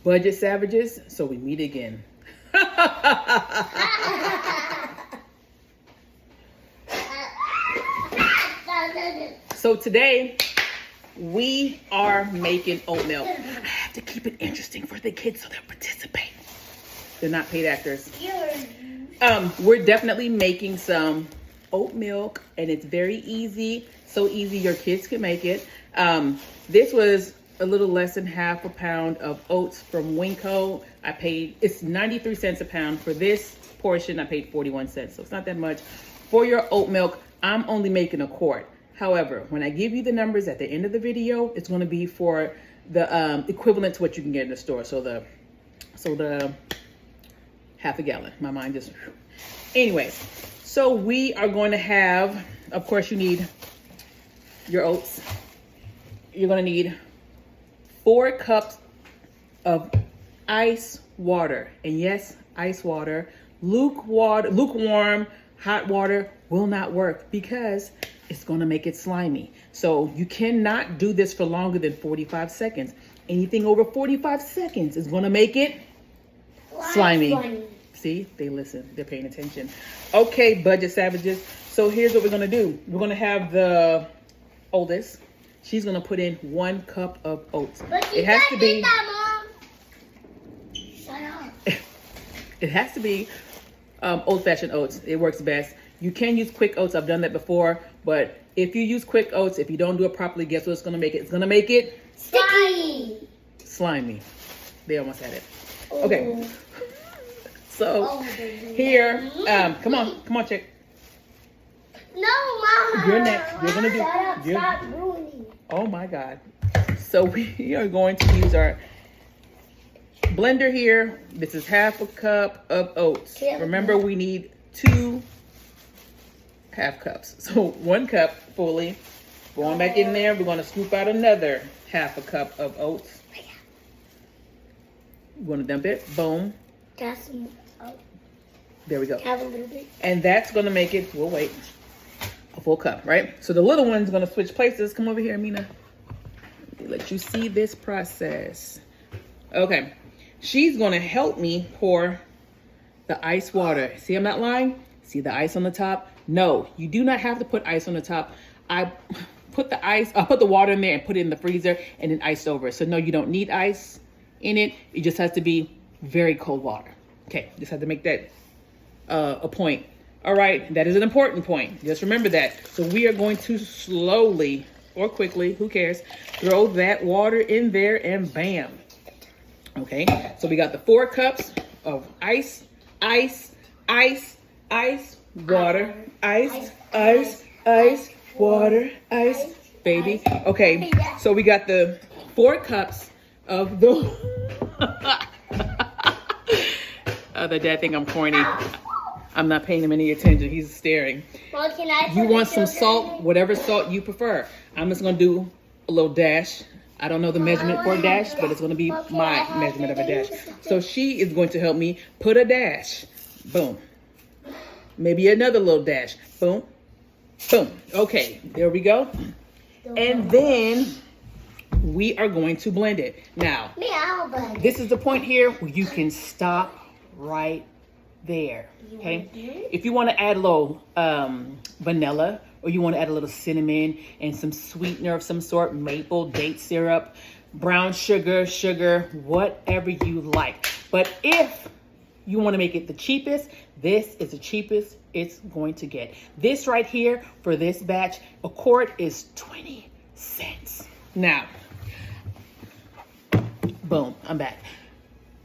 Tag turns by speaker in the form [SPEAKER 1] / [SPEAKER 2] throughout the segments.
[SPEAKER 1] Budget savages, so we meet again. So today we are making oat milk. I have to keep it interesting for the kids so they'll participate. They're not paid actors. We're definitely making some oat milk, and it's very easy. So easy your kids can make it. This was a little less than half a pound of oats from Winco. It's 93 cents a pound. For this portion, I paid 41 cents. So it's not that much. For your oat milk, I'm only making a quart. However, when I give you the numbers at the end of the video, it's going to be for the equivalent to what you can get in the store. So the half a gallon. My mind just... Anyways, so we are going to have, of course, you need your oats. You're going to need 4 cups of ice water. And yes, ice water. Lukewarm, hot water will not work because it's going to make it slimy. So you cannot do this for longer than 45 seconds. Anything over 45 seconds is going to make it slimy. See, they listen, they're paying attention. Okay, budget savages. So here's what we're going to do. We're going to have the oldest. She's going to put in 1 cup of oats. It has to be... Shut up. It has to be old-fashioned oats. It works best. You can use quick oats. I've done that before. But if you use quick oats, if you don't do it properly, guess what it's going to make it? It's going to make it...
[SPEAKER 2] Sticky.
[SPEAKER 1] Slimy. They almost had it. Okay. So here, come on, chick.
[SPEAKER 2] No, Mama.
[SPEAKER 1] You're next. You're going to do...
[SPEAKER 2] Stop ruining.
[SPEAKER 1] Oh my God. So we are going to use our blender here. This is half a cup of oats. Remember, we need 2 half cups. So 1 cup fully. Going back in there, we're going to scoop out another half a cup of oats. We're going to dump it. Boom. There we go.
[SPEAKER 2] Have a little bit.
[SPEAKER 1] And that's going to make it, we'll wait, a full cup, right? So the little one's going to switch places. Come over here, Amina. Let you see this process. Okay. She's going to help me pour the ice water. See, I'm not lying. See the ice on the top? No, you do not have to put ice on the top. I put the water in there and put it in the freezer and then iced over. So no, you don't need ice in it. It just has to be very cold water. Okay, just have to make that a point. All right, that is an important point. Just remember that. So we are going to slowly or quickly, who cares, throw that water in there and bam. Okay, so we got the 4 cups of ice, water, ice, water, ice, baby. Okay, so we got the 4 cups of the... The dad think I'm corny. I'm not paying him any attention. He's staring.
[SPEAKER 2] Well, can I
[SPEAKER 1] you want some salt, whatever salt you prefer. I'm just going to do a little dash. I don't know the measurement for a dash, but it's going to be my measurement of a dash. So she is going to help me put a dash. Boom. Maybe another little dash. Boom. Boom. Okay, there we go. And then we are going to blend it. Now, this is the point here where you can stop right there. Okay, if you want to add a little vanilla, or you want to add a little cinnamon and some sweetener of some sort, maple, date syrup, brown sugar, whatever you like. But if you want to make it the cheapest, this is the cheapest it's going to get. This right here for this batch, a quart is 20 cents. Now, boom, I'm back.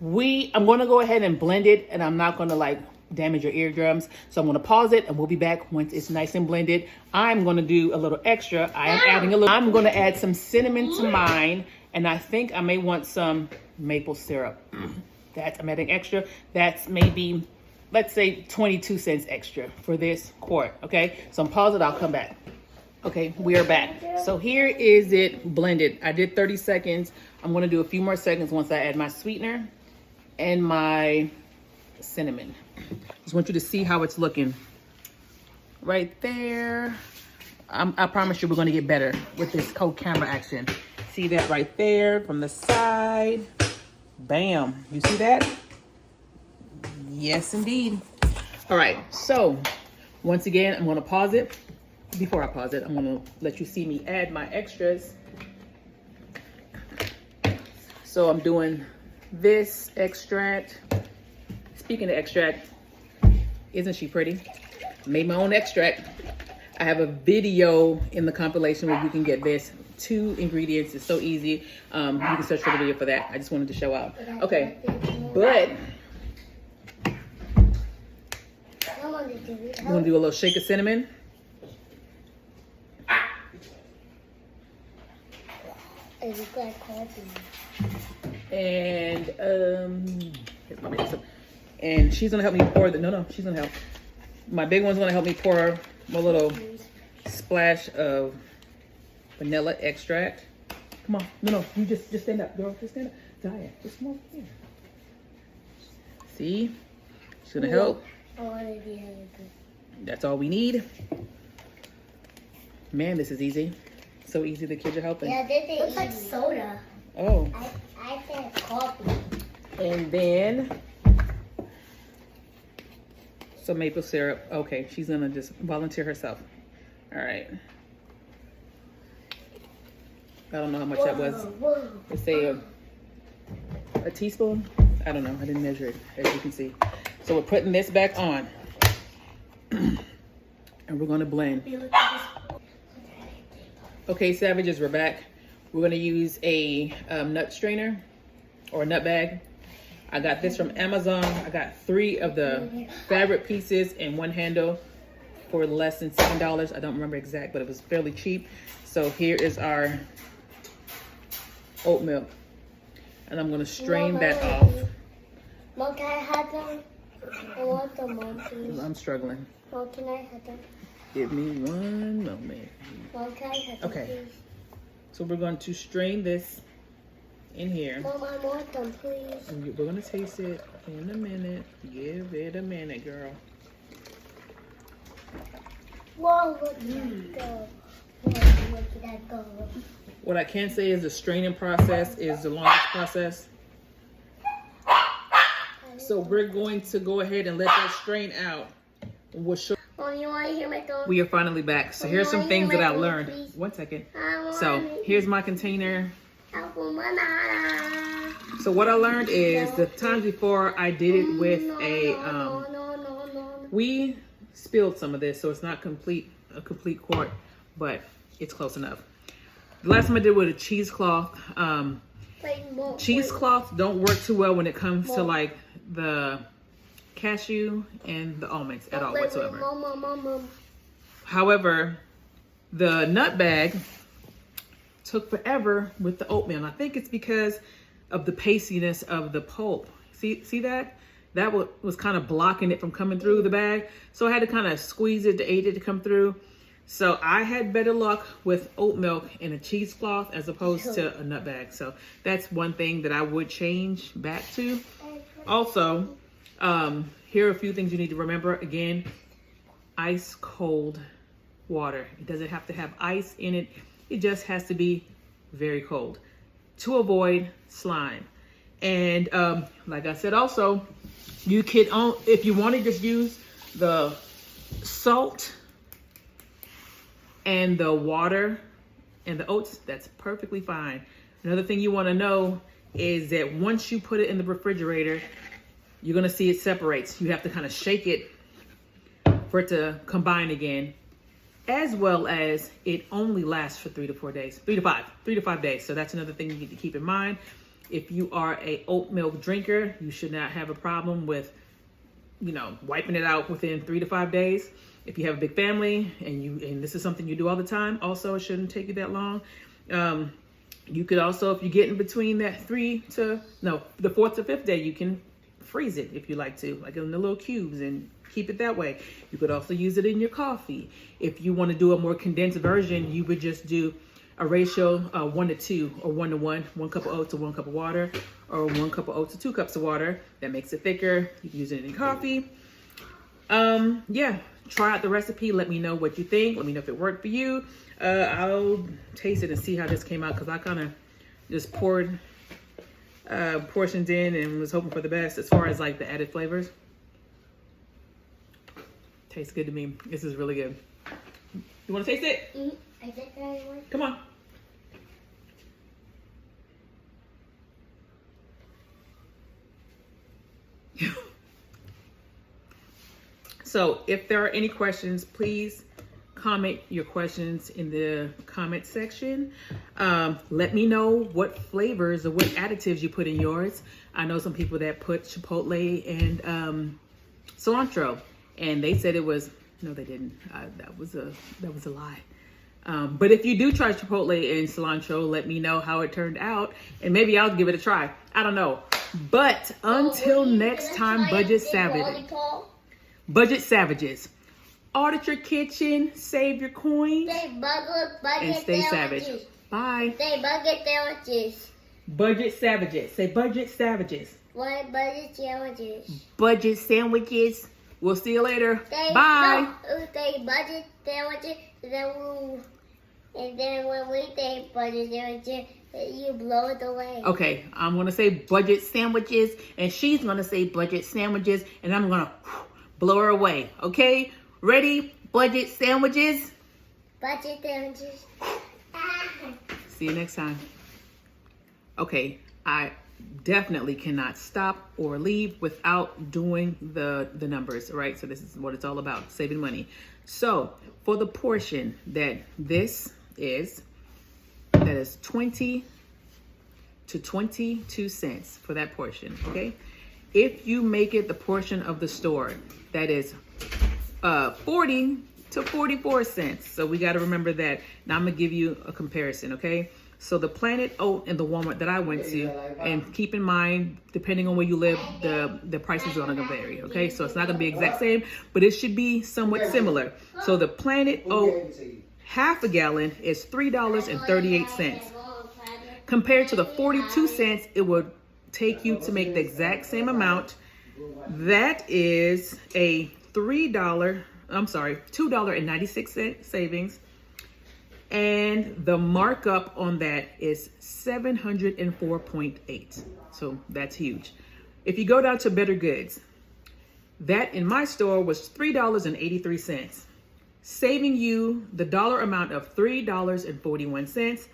[SPEAKER 1] I'm going to go ahead and blend it, and I'm not going to like damage your eardrums. So I'm going to pause it, and we'll be back once it's nice and blended. I'm going to do a little extra. I'm going to add some cinnamon to mine, and I think I may want some maple syrup. I'm adding extra. That's maybe, let's say 22 cents extra for this quart. Okay, so I'm pause it. I'll come back. Okay, we are back. So here is it blended. I did 30 seconds. I'm going to do a few more seconds once I add my sweetener and my cinnamon. Just want you to see how it's looking right there. I promise you we're going to get better with this cold camera action. See that right there from the side. Bam. You see that? Yes, indeed. All right. So once again, I'm going to pause it. Before I pause it, I'm going to let you see me add my extras. So I'm doing this extract. Speaking of extract, isn't she pretty? Made my own extract. I have a video in the compilation where you can get this. 2 ingredients. It's so easy. You can search for the video for that. I just wanted to show out. Okay, but I'm gonna do a little shake of cinnamon. And here's my makeup. And she's gonna help me pour the. No, she's gonna help. My big one's gonna help me pour a little splash of vanilla extract. Come on, no, you just stand up, girl. Just stand up. Zaya, just come over here. See, she's gonna help. That's all we need. Man, this is easy. So easy. The kids are helping.
[SPEAKER 2] Yeah, this looks like soda.
[SPEAKER 1] Oh.
[SPEAKER 2] I said coffee.
[SPEAKER 1] And then some maple syrup. Okay, she's gonna just volunteer herself. All right. I don't know how much that was. Let's say a teaspoon. I don't know. I didn't measure it, as you can see. So we're putting this back on. And we're going to blend. Okay, Savages, we're back. We're going to use a nut strainer or a nut bag. I got this from Amazon. I got 3 of the fabric pieces and 1 handle for less than $7. I don't remember exact, but it was fairly cheap. So here is our oat milk, and I'm going to strain that off.
[SPEAKER 2] Mom, can I have them? I want them, Mom, please.
[SPEAKER 1] I'm struggling.
[SPEAKER 2] Mom, can I have them?
[SPEAKER 1] Give me one moment.
[SPEAKER 2] Mom, can I have them,
[SPEAKER 1] Okay.
[SPEAKER 2] please?
[SPEAKER 1] So we're going to strain this in here.
[SPEAKER 2] Mom, I want them, please.
[SPEAKER 1] And we're going to taste it in a minute. Give it a minute, girl.
[SPEAKER 2] Whoa, look at that go. Whoa, look at that go.
[SPEAKER 1] What I can say is the straining process is the longest process. So we're going to go ahead and let that strain out. We'll show.
[SPEAKER 2] Mom, you want to hear my tone?
[SPEAKER 1] We are finally back. So here's some things that I learned. 1 second. So here's my container. So what I learned is the times before I did it with we spilled some of this, so it's not a complete quart, but it's close enough. The last time I did with a cheesecloth. Cheesecloths don't work too well when it comes to like the cashew and the almonds at all whatsoever. However, the nut bag took forever with the oatmeal. And I think it's because of the pastiness of the pulp. See that? That was kind of blocking it from coming through the bag. So I had to kind of squeeze it to aid it to come through. So I had better luck with oat milk in a cheesecloth as opposed to a nut bag. So that's one thing that I would change back to. Also, here are a few things you need to remember. Again, ice cold water. It doesn't have to have ice in it. It just has to be very cold to avoid slime. And like I said, also, you can, if you want to just use the salt and the water and the oats, that's perfectly fine. Another thing you want to know is that once you put it in the refrigerator, you're going to see it separates. You have to kind of shake it for it to combine again, as well as it only lasts for 3 to 4 days, 3 to 5 days. So that's another thing you need to keep in mind. If you are a oat milk drinker, you should not have a problem with, wiping it out within 3 to 5 days. If you have a big family and this is something you do all the time, also it shouldn't take you that long. You could also, if you get in between that the 4th to 5th day, you can freeze it if you like to, like in the little cubes, and keep it that way. You could also use it in your coffee. If you want to do a more condensed version, you would just do a ratio 1 to 2 or 1 to 1, 1 cup of oats to 1 cup of water, or 1 cup of oats to 2 cups of water. That makes it thicker. You can use it in coffee. Yeah, try out the recipe. Let me know what you think. Let me know if it worked for you. I'll taste it and see how this came out, because I kind of just poured portioned in and was hoping for the best as far as like the added flavors. Tastes good to me. This is really good. You want to taste it?
[SPEAKER 2] I said that I want.
[SPEAKER 1] Come on. So if there are any questions, please comment your questions in the comment section. Let me know what flavors or what additives you put in yours. I know some people that put chipotle and cilantro, and they said it was, no, they didn't. That was a lie. But if you do try chipotle and cilantro, let me know how it turned out, and maybe I'll give it a try. I don't know. But until next time, Budget Savages, audit your kitchen, save your coins, and stay savage. Bye.
[SPEAKER 2] Say budget sandwiches.
[SPEAKER 1] Budget Savages. Say Budget Savages.
[SPEAKER 2] What budget sandwiches?
[SPEAKER 1] Budget sandwiches. We'll see you later.
[SPEAKER 2] Say,
[SPEAKER 1] Bye.
[SPEAKER 2] No, say budget sandwiches, and then when we say budget sandwiches, you blow it away.
[SPEAKER 1] Okay, I'm going to say budget sandwiches, and she's going to say budget sandwiches, and I'm going to blow her away. Okay? Ready? Budget sandwiches.
[SPEAKER 2] Budget sandwiches.
[SPEAKER 1] See you next time. Okay, I definitely cannot stop or leave without doing the numbers, right? So this is what it's all about, saving money. So for the portion that this is, that is 20 to 22 cents for that portion, okay? If you make it the portion of the store, that is 40 to 44 cents. So we got to remember that. Now I'm going to give you a comparison, okay? So the Planet Oat and the Walmart that I went to, and keep in mind, depending on where you live, the prices are going to vary, okay? So it's not going to be exact same, but it should be somewhat similar. So the Planet Oat half a gallon is $3.38. Compared to the 42 cents it would take you to make the exact same amount. That is a $2.96 savings. And the markup on that is 704.8. So that's huge. If you go down to Better Goods, that in my store was $3.83, saving you the dollar amount of $3.41.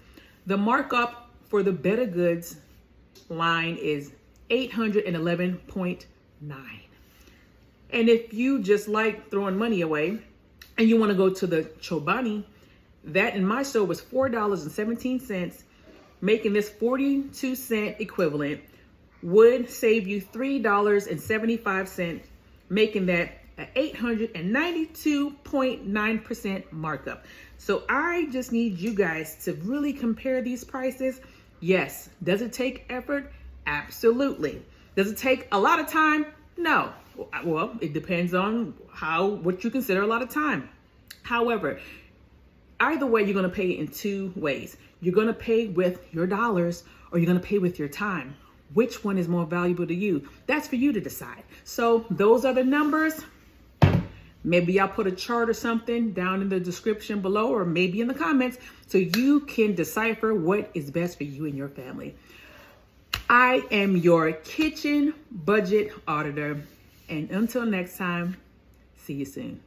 [SPEAKER 1] The markup for the Better Goods line is 811.9. And if you just like throwing money away and you want to go to the Chobani, that in my store was $4.17, making this 42-cent equivalent would save you $3.75, making that an 892.9% markup. So I just need you guys to really compare these prices. Yes. Does it take effort? Absolutely. Does it take a lot of time? No. Well, it depends on what you consider a lot of time. However, either way, you're going to pay in two ways. You're going to pay with your dollars, or you're going to pay with your time. Which one is more valuable to you? That's for you to decide. So those are the numbers. Maybe I'll put a chart or something down in the description below, or maybe in the comments, so you can decipher what is best for you and your family. I am your kitchen budget auditor. And until next time, see you soon.